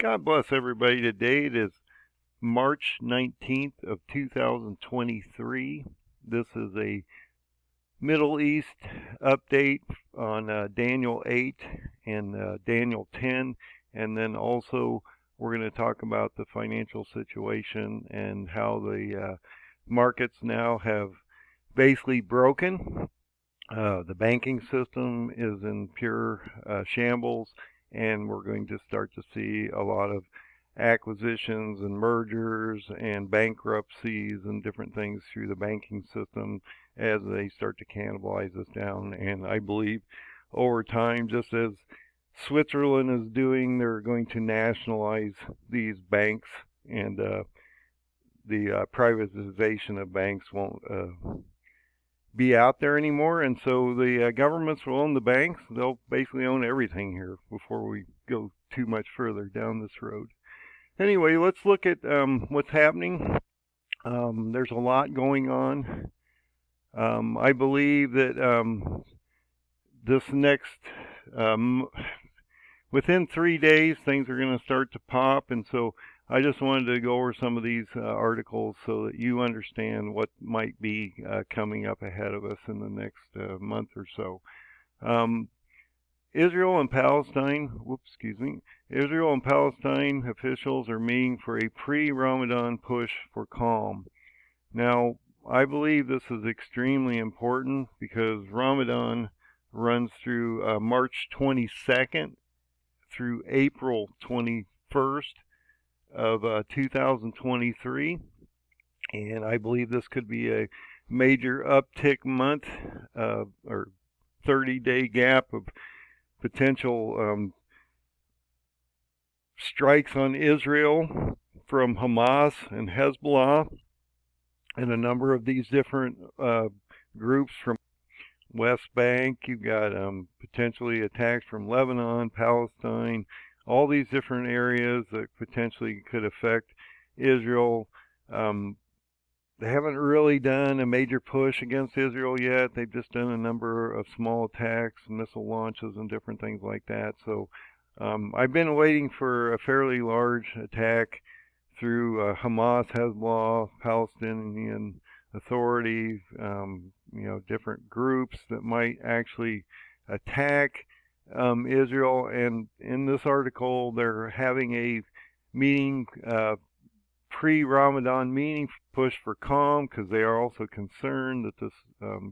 God bless everybody. Today it is March 19th of 2023. This is a Middle East update on Daniel 8 and Daniel 10, and then also we're going to talk about the financial situation and how the markets now have basically broken. The banking system is in pure shambles, and we're going to start to see a lot of acquisitions and mergers and bankruptcies and different things through the banking system as they start to cannibalize us down. And I believe over time, just as Switzerland is doing, they're going to nationalize these banks, and the privatization of banks won't be out there anymore, and so the governments will own the banks. They'll basically own everything here before we go too much further down this road. Anyway, let's look at what's happening. There's a lot going on. I believe that this next, within 3 days, things are going to start to pop, and so I just wanted to go over some of these articles so that you understand what might be coming up ahead of us in the next month or so. Israel and Palestine officials are meeting for a pre-Ramadan push for calm. Now, I believe this is extremely important because Ramadan runs through March 22nd through April 21st. Of 2023, and I believe this could be a major uptick month or 30-day gap of potential strikes on Israel from Hamas and Hezbollah and a number of these different groups from West Bank. You've got potentially attacks from Lebanon, Palestine, all these different areas that potentially could affect Israel. They haven't really done a major push against Israel yet. They've just done a number of small attacks, missile launches, and different things like that. So I've been waiting for a fairly large attack through Hamas, Hezbollah, Palestinian Authority, different groups that might actually attack Israel. And in this article, they're having a meeting, pre-Ramadan meeting, push for calm, because they are also concerned that this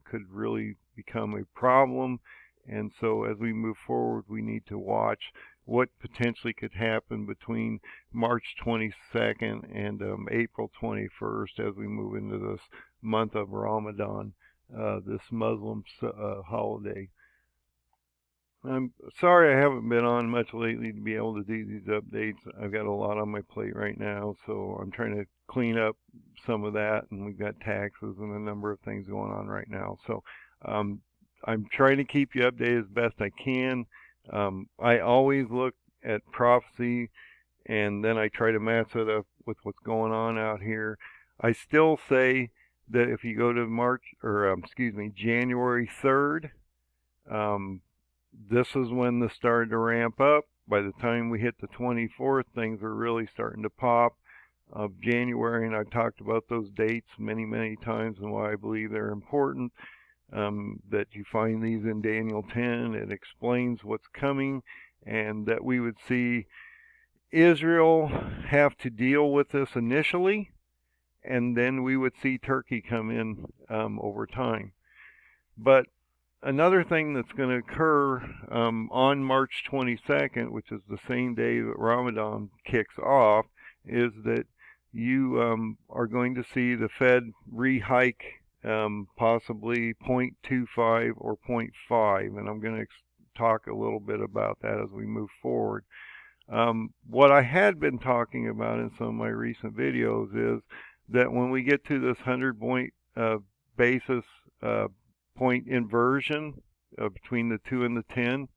could really become a problem. And so as we move forward, we need to watch what potentially could happen between March 22nd and April 21st as we move into this month of Ramadan, this Muslim holiday. I'm sorry I haven't been on much lately to be able to do these updates. I've got a lot on my plate right now, so I'm trying to clean up some of that, and we've got taxes and a number of things going on right now. So I'm trying to keep you updated as best I can. I always look at prophecy, and then I try to match it up with what's going on out here. I still say that if you go to January 3rd, this is when this started to ramp up. By the time we hit the 24th, things are really starting to pop of January, and I've talked about those dates many, many times and why I believe they're important. That you find these in Daniel 10. It explains what's coming, and that we would see Israel have to deal with this initially, and then we would see Turkey come in over time. But another thing that's going to occur on March 22nd, which is the same day that Ramadan kicks off, is that you are going to see the Fed re-hike possibly 0.25 or 0.5, and I'm going to talk a little bit about that as we move forward. What I had been talking about in some of my recent videos is that when we get to this 100 basis point inversion between the 2 and the 10,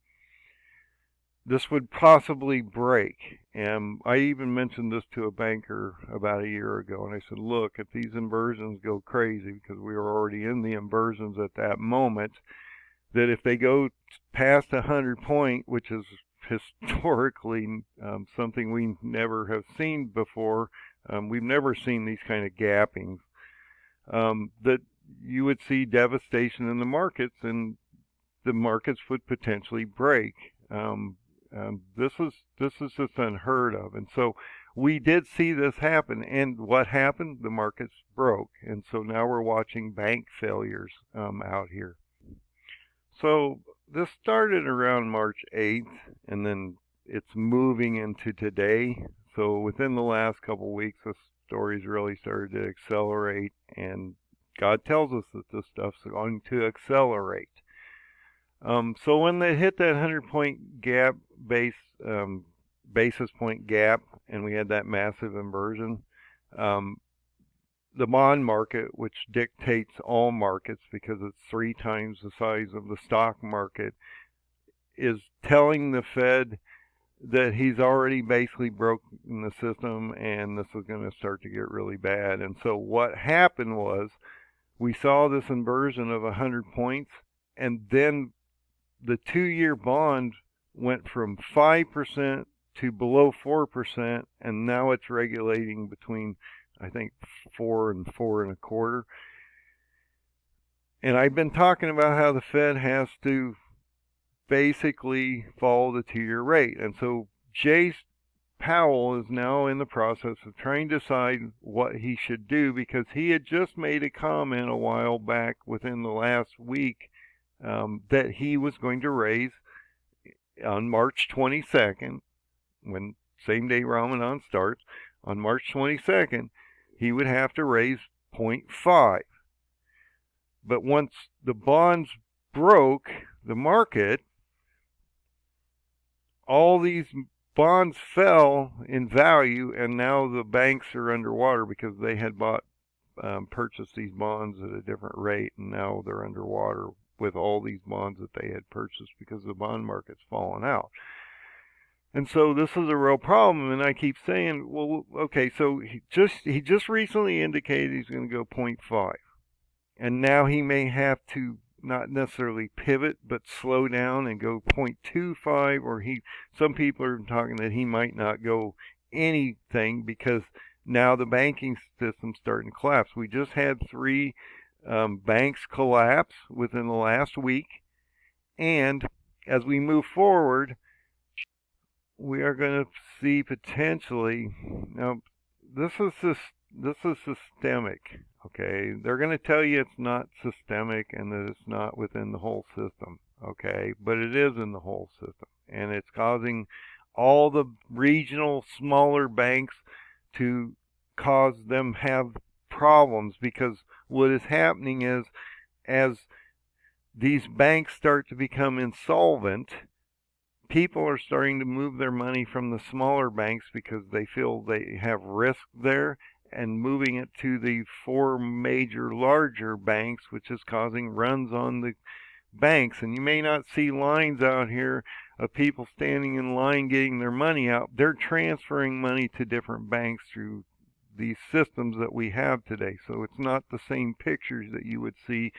this would possibly break. And I even mentioned this to a banker about a year ago, and I said, look, if these inversions go crazy, because we were already in the inversions at that moment, that if they go past 100 point, which is historically something we never have seen before. We've never seen these kind of gappings. That you would see devastation in the markets, and the markets would potentially break. This is just unheard of, and so we did see this happen. And what happened? The markets broke, and so now we're watching bank failures out here. So this started around March 8th, and then it's moving into today. So within the last couple of weeks, the stories really started to accelerate, and God tells us that this stuff's going to accelerate. So when they hit that 100-point gap basis point gap, and we had that massive inversion, the bond market, which dictates all markets because it's 3 times the size of the stock market, is telling the Fed that he's already basically broken the system and this is going to start to get really bad. And so what happened was we saw this inversion of 100 points, and then the 2-year bond went from 5% to below 4%, and now it's regulating between, I think, 4 and 4.25. And I've been talking about how the Fed has to basically follow the 2-year rate. And so Jay Powell is now in the process of trying to decide what he should do, because he had just made a comment a while back within the last week that he was going to raise on March 22nd, when same day Ramadan starts, on March 22nd, he would have to raise 0.5. But once the bonds broke the market, all these bonds fell in value, and now the banks are underwater because they had purchased these bonds at a different rate, and now they're underwater with all these bonds that they had purchased because the bond market's fallen out. And so this is a real problem, and I keep saying, well, okay, so he just recently indicated he's going to go 0.5, and now he may have to not necessarily pivot, but slow down and go 0.25, or some people are talking that he might not go anything because now the banking system's starting to collapse. We just had 3 banks collapse within the last week, and as we move forward, we are going to see potentially, now this is systemic, okay? They're going to tell you it's not systemic and that it's not within the whole system, okay? But it is in the whole system, and it's causing all the regional smaller banks to cause them have problems, because what is happening is, as these banks start to become insolvent, people are starting to move their money from the smaller banks because they feel they have risk there, and moving it to the 4 major larger banks, which is causing runs on the banks. And you may not see lines out here of people standing in line getting their money out. They're transferring money to different banks through these systems that we have today. So it's not the same pictures that you would see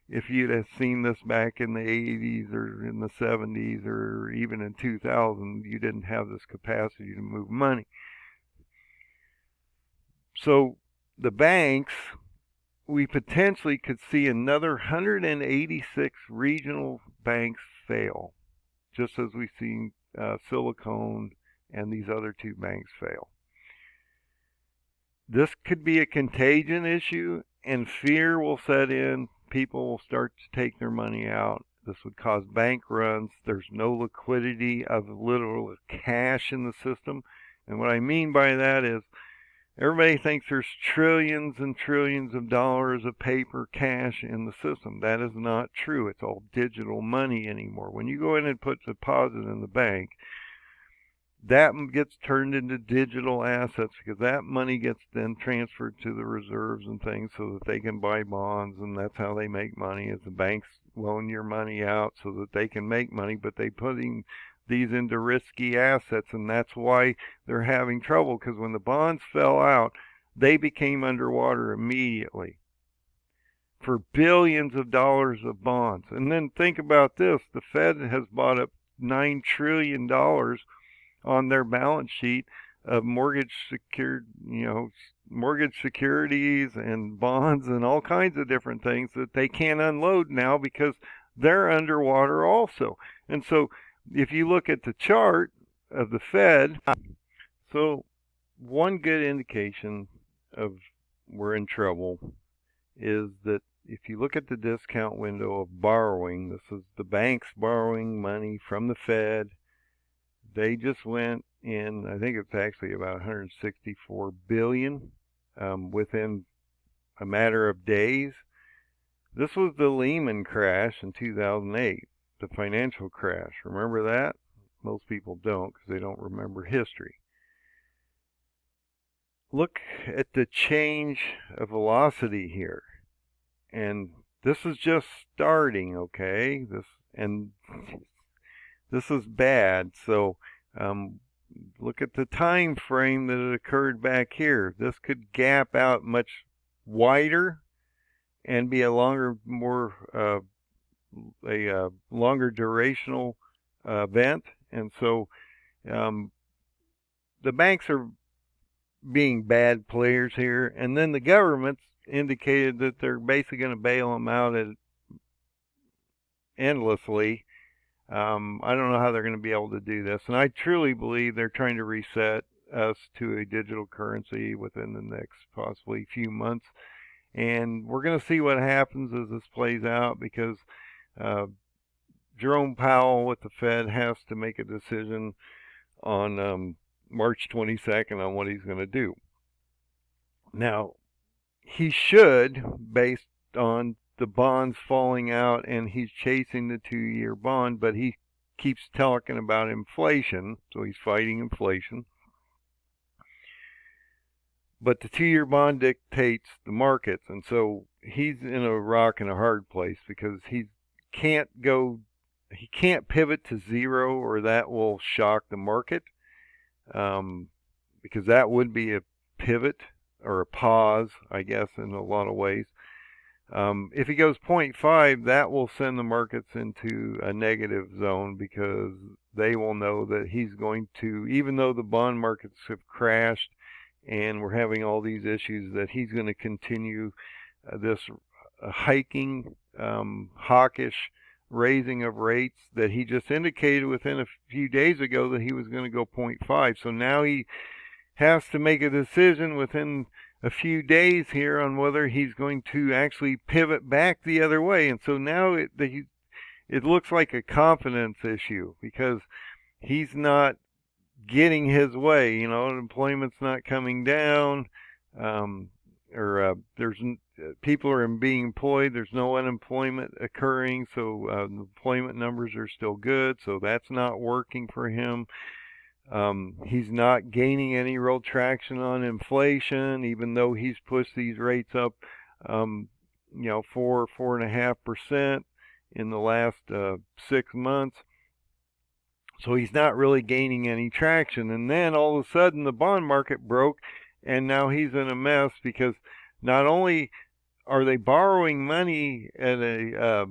if you'd have seen this back in the 80s or in the 70s or even in 2000. You didn't have this capacity to move money. So the banks, we potentially could see another 186 regional banks fail, just as we've seen Silicon and these other 2 banks fail. This could be a contagion issue, and fear will set in. People will start to take their money out. This would cause bank runs. There's no liquidity of literal cash in the system. And what I mean by that is, everybody thinks there's trillions and trillions of dollars of paper cash in the system. That is not true. It's all digital money anymore. When you go in and put deposit in the bank, that gets turned into digital assets, because that money gets then transferred to the reserves and things so that they can buy bonds, and that's how they make money, is the banks loan your money out so that they can make money, but they putting these into risky assets, and that's why they're having trouble, because when the bonds fell out, they became underwater immediately for billions of dollars of bonds. And then think about this, the Fed has bought up $9 trillion on their balance sheet of mortgage securities and bonds and all kinds of different things that they can't unload now because they're underwater also. And so if you look at the chart of the Fed, so one good indication of we're in trouble is that if you look at the discount window of borrowing, this is the banks borrowing money from the Fed. They just went in, I think it's actually about 164 billion within a matter of days. This was the Lehman crash in 2008, the financial crash. Remember that? Most people don't because they don't remember history. Look at the change of velocity here. And this is just starting, okay? This is bad. So look at the time frame that it occurred back here. This could gap out much wider and be a longer, longer durational event. And so the banks are being bad players here, and then the government's indicated that they're basically going to bail them out endlessly. I don't know how they're going to be able to do this, and I truly believe they're trying to reset us to a digital currency within the next possibly few months, and we're going to see what happens as this plays out, because Jerome Powell with the Fed has to make a decision on March 22nd on what he's going to do. Now, he should, based on the bonds falling out, and he's chasing the 2-year bond, but he keeps talking about inflation, so he's fighting inflation. But the 2-year bond dictates the markets, and so he's in a rock and a hard place, because he can't pivot to zero, or that will shock the market, because that would be a pivot or a pause, I guess, in a lot of ways. If he goes 0.5, that will send the markets into a negative zone, because they will know that he's going to, even though the bond markets have crashed and we're having all these issues, that he's going to continue this hiking, hawkish raising of rates that he just indicated within a few days ago that he was going to go 0.5. So now he has to make a decision within a few days here on whether he's going to actually pivot back the other way. And so now it looks like a confidence issue, because he's not getting his way. Employment's not coming down, people are being employed. There's no unemployment occurring, so employment numbers are still good. So that's not working for him. He's not gaining any real traction on inflation, even though he's pushed these rates up, 4.5% in the last 6 months. So he's not really gaining any traction. And then all of a sudden the bond market broke, and now he's in a mess, because not only are they borrowing money at a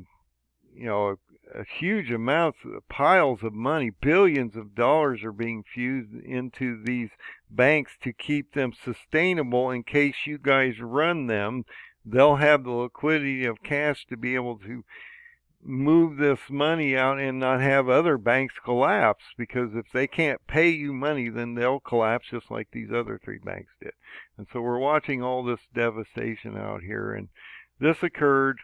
huge amounts, piles of money, billions of dollars are being fused into these banks to keep them sustainable in case you guys run them. They'll have the liquidity of cash to be able to move this money out and not have other banks collapse, because if they can't pay you money, then they'll collapse just like these other 3 banks did. And so we're watching all this devastation out here, and this occurred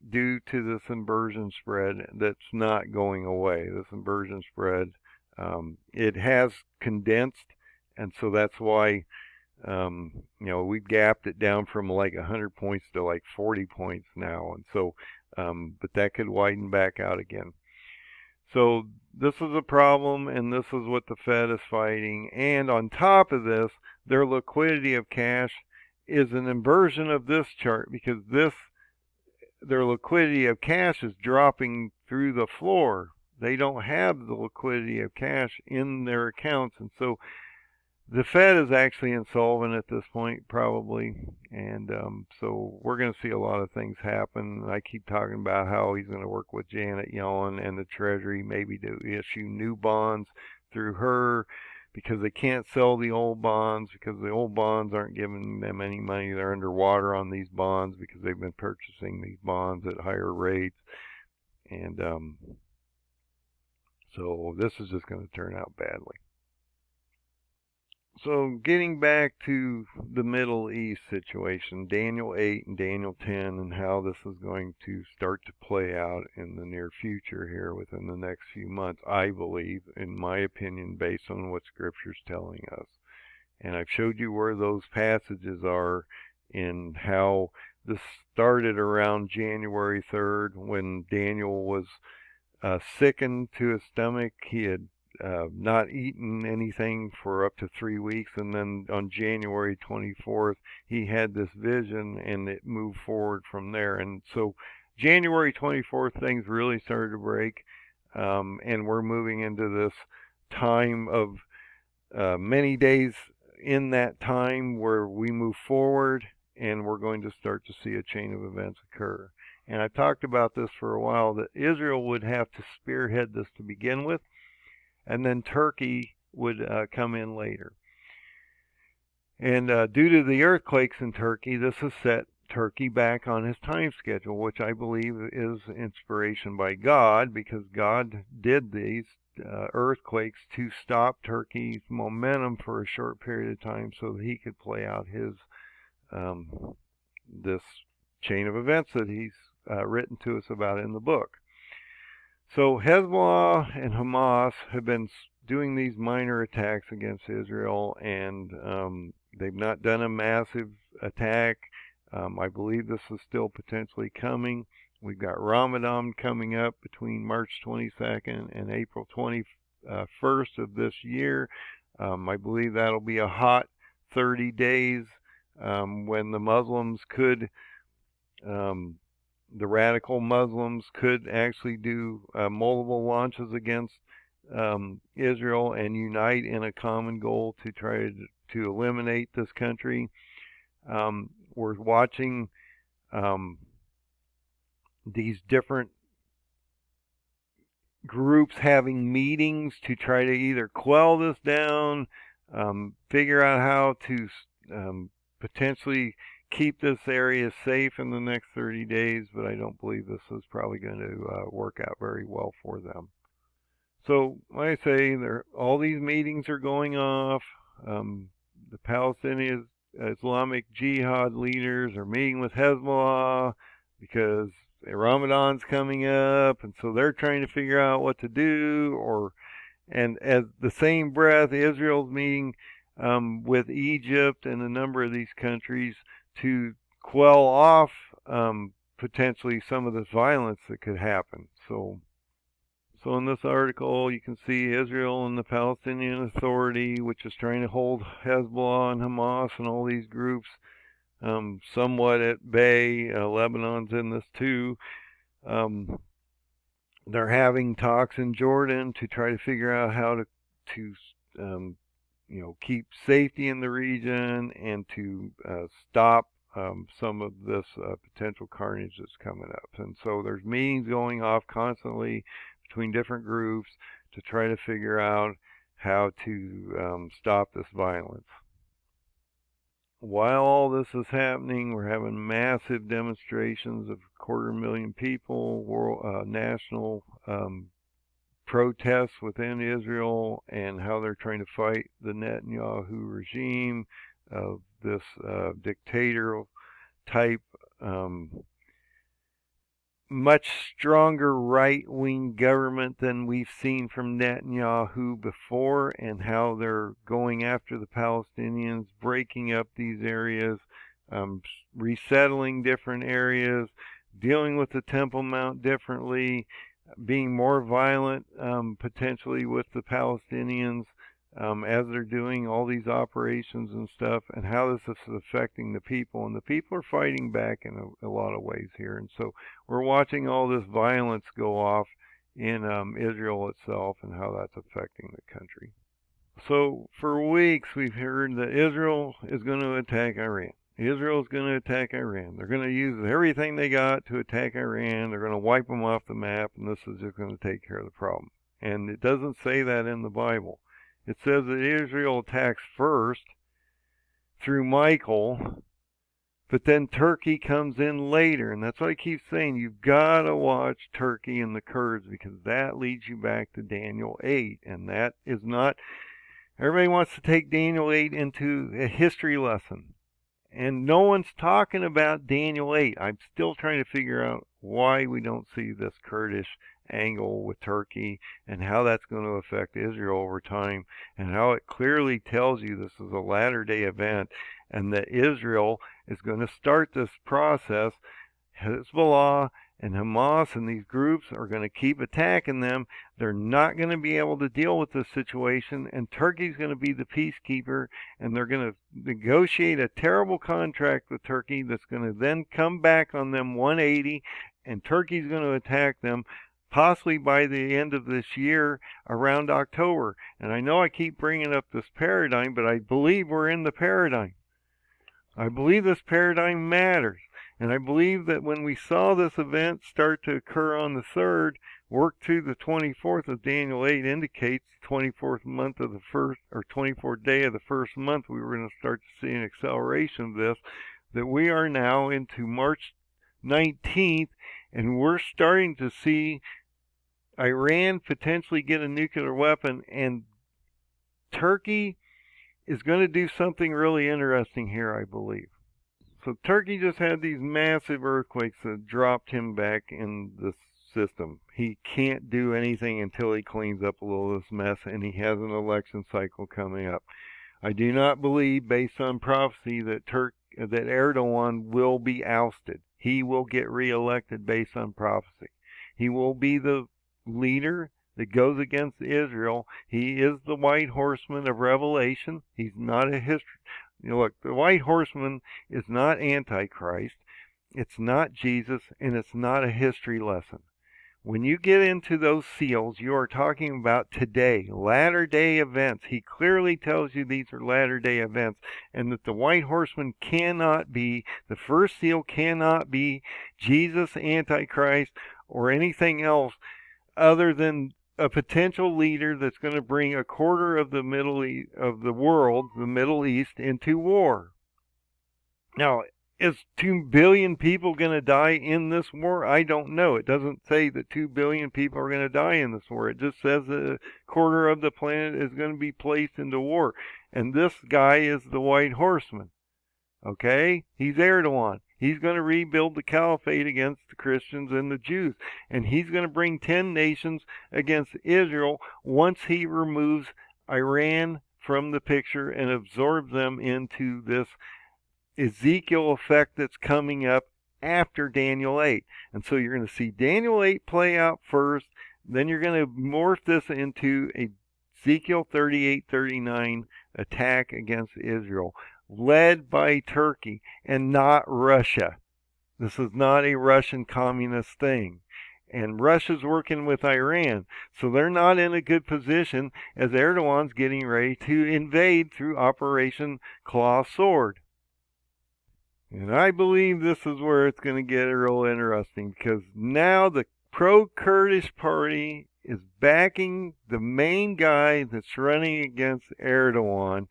due to this inversion spread that's not going away. This inversion spread, it has condensed, and so that's why we've gapped it down from like 100 points to like 40 points now, and so but that could widen back out again. So this is a problem, and this is what the Fed is fighting. And on top of this, their liquidity of cash is an inversion of this chart, because their liquidity of cash is dropping through the floor. They don't have the liquidity of cash in their accounts, and so The Fed is actually insolvent at this point, probably, and so we're going to see a lot of things happen. I keep talking about how he's going to work with Janet Yellen and the Treasury, maybe to issue new bonds through her, because they can't sell the old bonds, because the old bonds aren't giving them any money. They're underwater on these bonds because they've been purchasing these bonds at higher rates, and so this is just going to turn out badly. So getting back to the Middle East situation, Daniel 8 and Daniel 10, and how this is going to start to play out in the near future here within the next few months, I believe, in my opinion, based on what Scripture's telling us. And I've showed you where those passages are in how this started around January 3rd when Daniel was sickened to his stomach. He had not eaten anything for up to 3 weeks, and then on January 24th he had this vision, and it moved forward from there. And so January 24th things really started to break, and we're moving into this time of many days in that time where we move forward, and we're going to start to see a chain of events occur. And I've talked about this for a while, that Israel would have to spearhead this to begin with, and then Turkey would come in later. And due to the earthquakes in Turkey, this has set Turkey back on his time schedule, which I believe is inspiration by God, because God did these earthquakes to stop Turkey's momentum for a short period of time so that he could play out his this chain of events that he's written to us about in the book. So Hezbollah and Hamas have been doing these minor attacks against Israel, and they've not done a massive attack. I believe this is still potentially coming. We've got Ramadan coming up between March 22nd and April 21st of this year. I believe that'll be a hot 30 days when the Muslims could the radical Muslims could actually do multiple launches against Israel and unite in a common goal to try to eliminate this country. We're watching these different groups having meetings to try to either quell this down, figure out how to potentially keep this area safe in the next 30 days, but I don't believe this is probably going to work out very well for them. So, like I say, all these meetings are going off. The Palestinian Islamic Jihad leaders are meeting with Hezbollah because Ramadan's coming up, and so they're trying to figure out what to do. And at the same breath, Israel's meeting with Egypt and a number of these countries to quell off potentially some of this violence that could happen. So in this article, you can see Israel and the Palestinian Authority, which is trying to hold Hezbollah and Hamas and all these groups somewhat at bay. Lebanon's in this too. They're having talks in Jordan to try to figure out how to keep safety in the region and to stop some of this potential carnage that's coming up. And so there's meetings going off constantly between different groups to try to figure out how to stop this violence. While all this is happening, we're having massive demonstrations of 250,000 people, national protests within Israel, and how they're trying to fight the Netanyahu regime of this dictator type, much stronger right-wing government than we've seen from Netanyahu before, and how they're going after the Palestinians, breaking up these areas, resettling different areas, dealing with the Temple Mount differently, being more violent potentially with the Palestinians as they're doing all these operations and stuff, and how this is affecting the people. And the people are fighting back in a lot of ways here. And so we're watching all this violence go off in Israel itself and how that's affecting the country. So for weeks we've heard that Israel is going to attack Iran. Israel is going to attack Iran. They're going to use everything they got to attack Iran. They're going to wipe them off the map, and this is just going to take care of the problem. And it doesn't say that in the Bible. It says that Israel attacks first through Michael, but then Turkey comes in later. And that's why I keep saying you've got to watch Turkey and the Kurds, because that leads you back to Daniel 8. And that is not... Everybody wants to take Daniel 8 into a history lesson. And no one's talking about Daniel 8. I'm still trying to figure out why we don't see this Kurdish angle with Turkey and how that's going to affect Israel over time, and how it clearly tells you this is a latter-day event and that Israel is going to start this process. Hezbollah and Hamas and these groups are going to keep attacking them. They're not going to be able to deal with this situation, and Turkey's going to be the peacekeeper, and they're going to negotiate a terrible contract with Turkey that's going to then come back on them 180, and Turkey's going to attack them possibly by the end of this year, around October. And I know I keep bringing up this paradigm, but I believe we're in the paradigm. I believe this paradigm matters. And I believe that when we saw this event start to occur on the 3rd, work through the 24th, as Daniel 8 indicates, 24th month of the first, or 24th day of the first month, we were going to start to see an acceleration of this, that we are now into March 19th, and we're starting to see Iran potentially get a nuclear weapon, and Turkey is going to do something really interesting here, I believe. So Turkey just had these massive earthquakes that dropped him back in the system. He can't do anything until he cleans up a little of this mess, and he has an election cycle coming up. I do not believe, based on prophecy, that Erdogan will be ousted. He will get reelected based on prophecy. He will be the leader that goes against Israel. He is the white horseman of Revelation. He's not a history. Look, the white horseman is not Antichrist. It's not Jesus, and it's not a history lesson. When you get into those seals, you are talking about today, latter-day events. He clearly tells you these are latter-day events, and that the white horseman cannot be, the first seal cannot be Jesus, Antichrist, or anything else other than a potential leader that's going to bring a quarter of the world, the Middle East, into war. Now, is 2 billion people going to die in this war? I don't know. It doesn't say that 2 billion people are going to die in this war. It just says that a quarter of the planet is going to be placed into war. And this guy is the white horseman. Okay? He's Erdogan. He's going to rebuild the caliphate against the Christians and the Jews. And he's going to bring 10 nations against Israel once he removes Iran from the picture and absorbs them into this Ezekiel effect that's coming up after Daniel 8. And so you're going to see Daniel 8 play out first. Then you're going to morph this into a Ezekiel 38-39 attack against Israel, led by Turkey and not Russia. This is not a Russian communist thing. And Russia's working with Iran, so they're not in a good position as Erdogan's getting ready to invade through Operation Claw Sword. And I believe this is where it's going to get real interesting, because now the Pro-Kurdish party is backing the main guy that's running against Erdogan.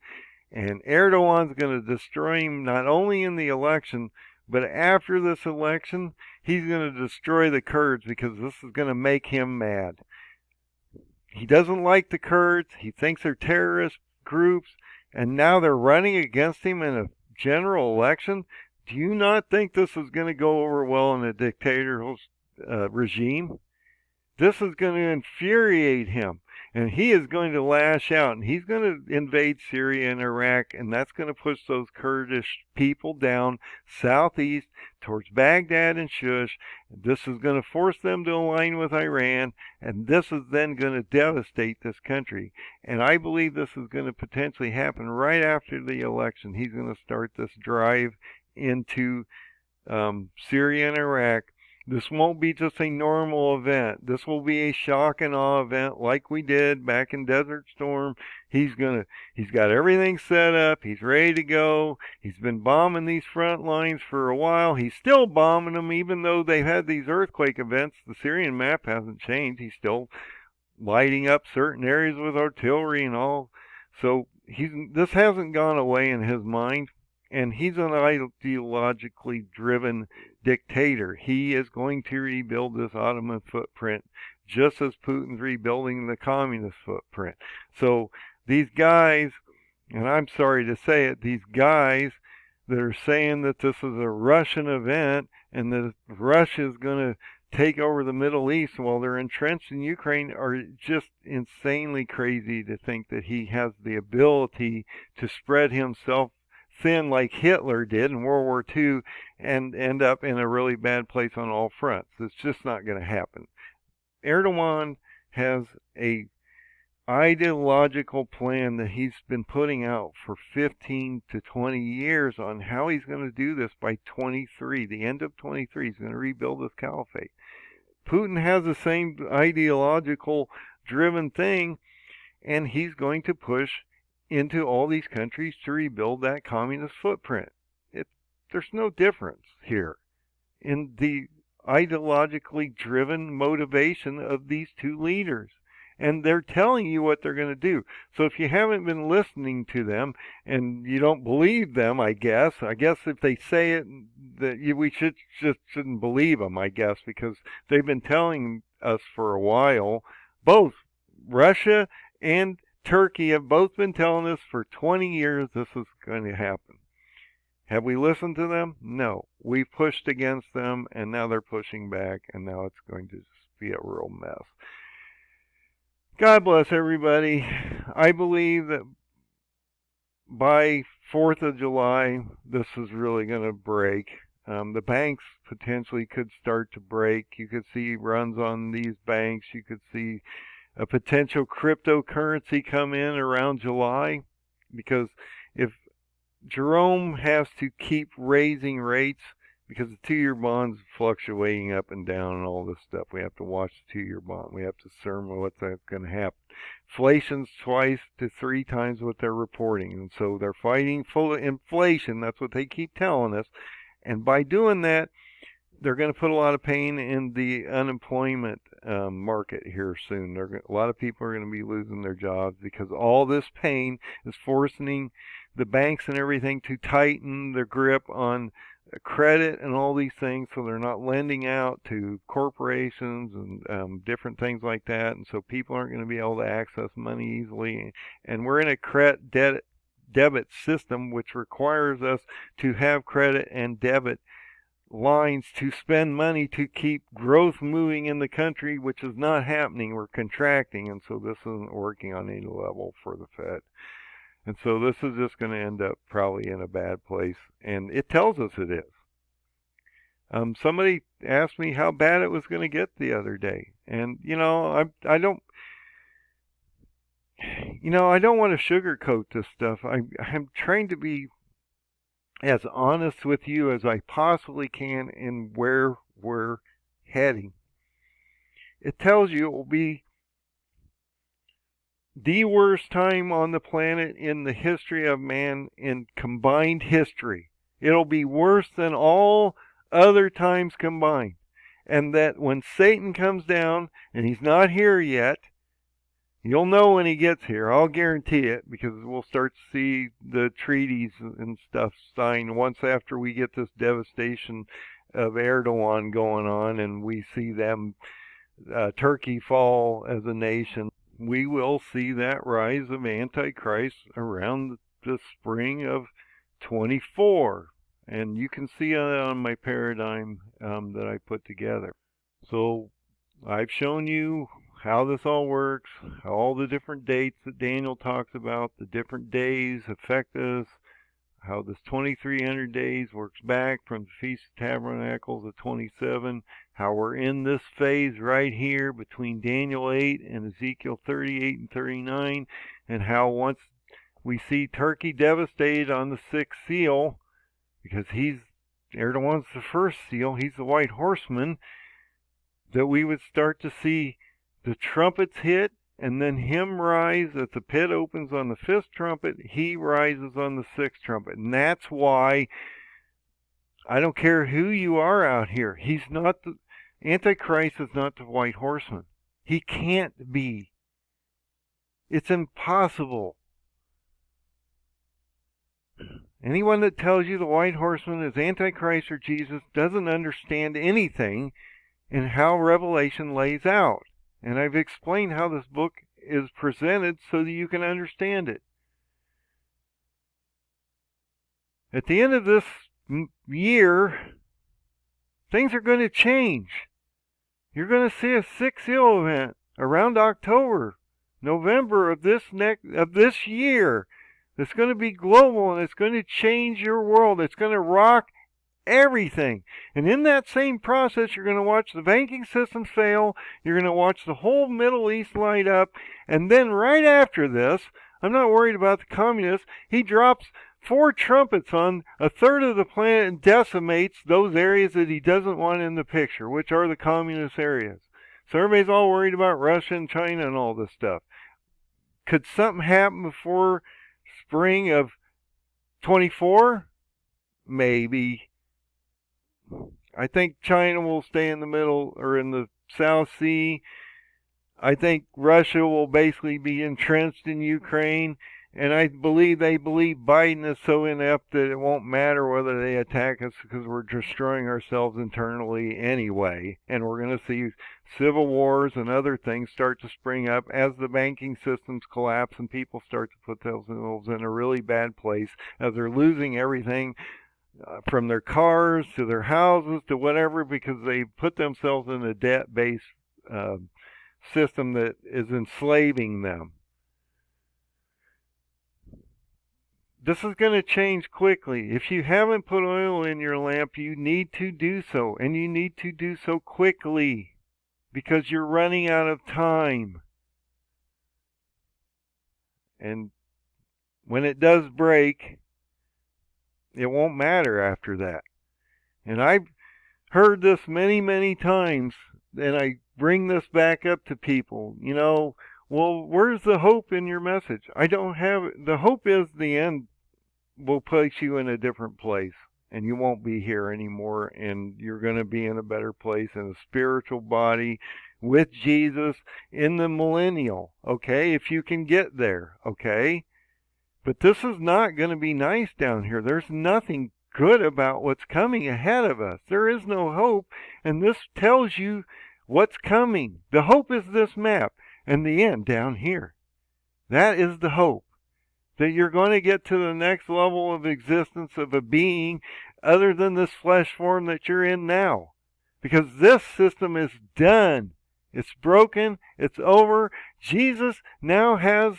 And Erdogan's going to destroy him not only in the election, but after this election, he's going to destroy the Kurds, because this is going to make him mad. He doesn't like the Kurds. He thinks they're terrorist groups. And now they're running against him in a general election. Do you not think this is going to go over well in a dictatorial regime? This is going to infuriate him. And he is going to lash out, and he's going to invade Syria and Iraq, and that's going to push those Kurdish people down southeast towards Baghdad and Shush. This is going to force them to align with Iran, and this is then going to devastate this country. And I believe this is going to potentially happen right after the election. He's going to start this drive into Syria and Iraq. This won't be just a normal event. This will be a shock and awe event like we did back in Desert Storm. He's got everything set up. He's ready to go. He's been bombing these front lines for a while. He's still bombing them even though they've had these earthquake events. The Syrian map hasn't changed. He's still lighting up certain areas with artillery and all. So this hasn't gone away in his mind. And he's an ideologically driven dictator. He is going to rebuild this Ottoman footprint just as Putin's rebuilding the communist footprint. So these guys, and I'm sorry to say it, these guys that are saying that this is a Russian event and that Russia is going to take over the Middle East while they're entrenched in Ukraine are just insanely crazy to think that he has the ability to spread himself thin like Hitler did in World War II and end up in a really bad place on all fronts. It's just not going to happen. Erdogan has a ideological plan that he's been putting out for 15 to 20 years on how he's going to do this by 23. The end of 23, he's going to rebuild this caliphate. Putin has the same ideological driven thing, and he's going to push into all these countries to rebuild that communist footprint. There's no difference here in the ideologically driven motivation of these two leaders. And they're telling you what they're going to do. So if you haven't been listening to them and you don't believe them, I guess if they say it, we shouldn't believe them, I guess, because they've been telling us for a while. Both Russia and Turkey have both been telling us for 20 years this is going to happen. Have we listened to them? No. We pushed against them, and now they're pushing back, and now it's going to just be a real mess. God bless everybody. I believe that by 4th of July, this is really going to break. The banks potentially could start to break. You could see runs on these banks. You could see a potential cryptocurrency come in around July, because if Jerome has to keep raising rates, because the 2-year bond's fluctuating up and down and all this stuff, we have to watch the 2-year bond. We have to discern what's going to happen. Inflation's 2 to 3 times what they're reporting, and so they're fighting full inflation. That's what they keep telling us, and by doing that, they're going to put a lot of pain in the unemployment market here soon. A lot of people are going to be losing their jobs because all this pain is forcing the banks and everything to tighten their grip on credit and all these things, so they're not lending out to corporations and different things like that, and so people aren't going to be able to access money easily. And we're in a credit debit system which requires us to have credit and debit lines to spend money to keep growth moving in the country, which is not happening. We're contracting, and so this isn't working on any level for the Fed. And so this is just going to end up probably in a bad place, and it tells us it is. Somebody asked me how bad it was going to get the other day, and I don't want to sugarcoat this stuff. I'm trying to be as honest with you as I possibly can in where we're heading. It tells you it will be the worst time on the planet in the history of man in combined history. It'll be worse than all other times combined. And that when Satan comes down, and he's not here yet, you'll know when he gets here. I'll guarantee it, because we'll start to see the treaties and stuff signed once after we get this devastation of Erdogan going on and we see them, Turkey fall as a nation. We will see that rise of Antichrist around the spring of 24. And you can see that on my paradigm that I put together. So I've shown you how this all works, how all the different dates that Daniel talks about, the different days affect us, how this 2300 days works back from the Feast of Tabernacles of 27, how we're in this phase right here between Daniel 8 and Ezekiel 38 and 39, and how once we see Turkey devastated on the 6th seal, because Erdogan's the first seal, he's the white horseman, that we would start to see the trumpets hit, and then him rise as the pit opens on the fifth trumpet. He rises on the sixth trumpet. And that's why I don't care who you are out here. He's not the Antichrist is not the white horseman. He can't be. It's impossible. Anyone that tells you the white horseman is Antichrist or Jesus doesn't understand anything in how Revelation lays out. And I've explained how this book is presented so that you can understand it. At the end of this year, things are going to change. You're going to see a 6 seal event around October, November of this year. It's going to be global, and it's going to change your world. It's going to rock everything. And in that same process, you're going to watch the banking system fail. You're going to watch the whole Middle East light up. And then right after this, I'm not worried about the communists. He drops 4 trumpets on a third of the planet and decimates those areas that he doesn't want in the picture, which are the communist areas. So everybody's all worried about Russia and China and all this stuff. Could something happen before spring of 24? Maybe. I think China will stay in the middle or in the South Sea. I think Russia will basically be entrenched in Ukraine. And I believe they believe Biden is so inept that it won't matter whether they attack us because we're destroying ourselves internally anyway. And we're going to see civil wars and other things start to spring up as the banking systems collapse and people start to put themselves in a really bad place as they're losing everything from their cars to their houses to whatever because they put themselves in a debt-based system that is enslaving them. This is going to change quickly. If you haven't put oil in your lamp, you need to do so. And you need to do so quickly because you're running out of time. And when it does break, it won't matter after that. And I've heard this many, many times, and I bring this back up to people. You know, well, where's the hope in your message? I don't have it. The hope is the end will place you in a different place, and you won't be here anymore, and you're going to be in a better place in a spiritual body with Jesus in the millennial, okay, if you can get there, okay? But this is not going to be nice down here. There's nothing good about what's coming ahead of us. There is no hope, and this tells you what's coming. The hope is this map. And the end down here. That is the hope. That you're going to get to the next level of existence of a being other than this flesh form that you're in now. Because this system is done. It's broken. It's over. Jesus now has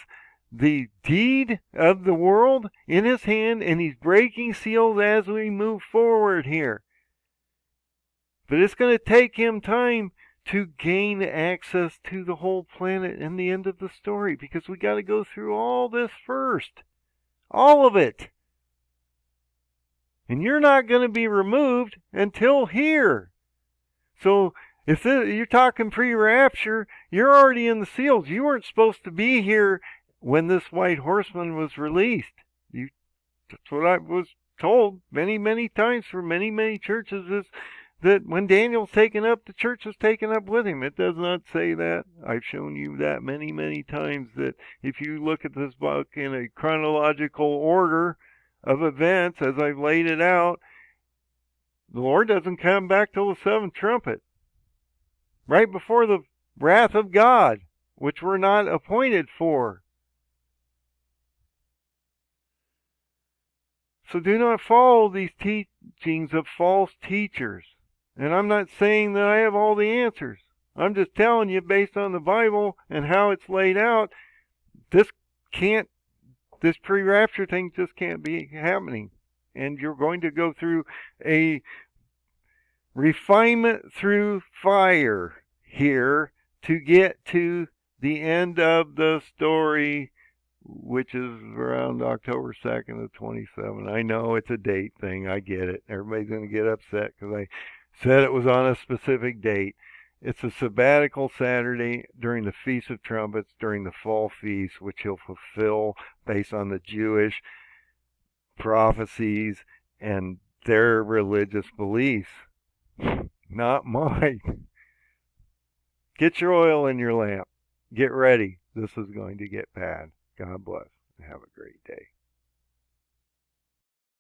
the deed of the world in his hand, and he's breaking seals as we move forward here. But it's going to take him time to gain access to the whole planet and the end of the story, because we got to go through all this first. All of it. And you're not going to be removed until here. So if you're talking pre-rapture, you're already in the seals. You weren't supposed to be here when this white horseman was released. That's what I was told many, many times from many, many churches is that when Daniel's taken up, the church is taken up with him. It does not say that. I've shown you that many, many times, that if you look at this book in a chronological order of events, as I've laid it out, the Lord doesn't come back till the seventh trumpet. Right before the wrath of God, which we're not appointed for. So do not follow these teachings of false teachers. And I'm not saying that I have all the answers. I'm just telling you, based on the Bible and how it's laid out, this pre-rapture thing just can't be happening. And you're going to go through a refinement through fire here to get to the end of the story, which is around October 2nd of 27. I know it's a date thing. I get it. Everybody's going to get upset because I said it was on a specific date. It's a sabbatical Saturday during the Feast of Trumpets, during the fall feast, which he'll fulfill based on the Jewish prophecies and their religious beliefs. Not mine. Get your oil in your lamp. Get ready. This is going to get bad. God bless. Have a great day.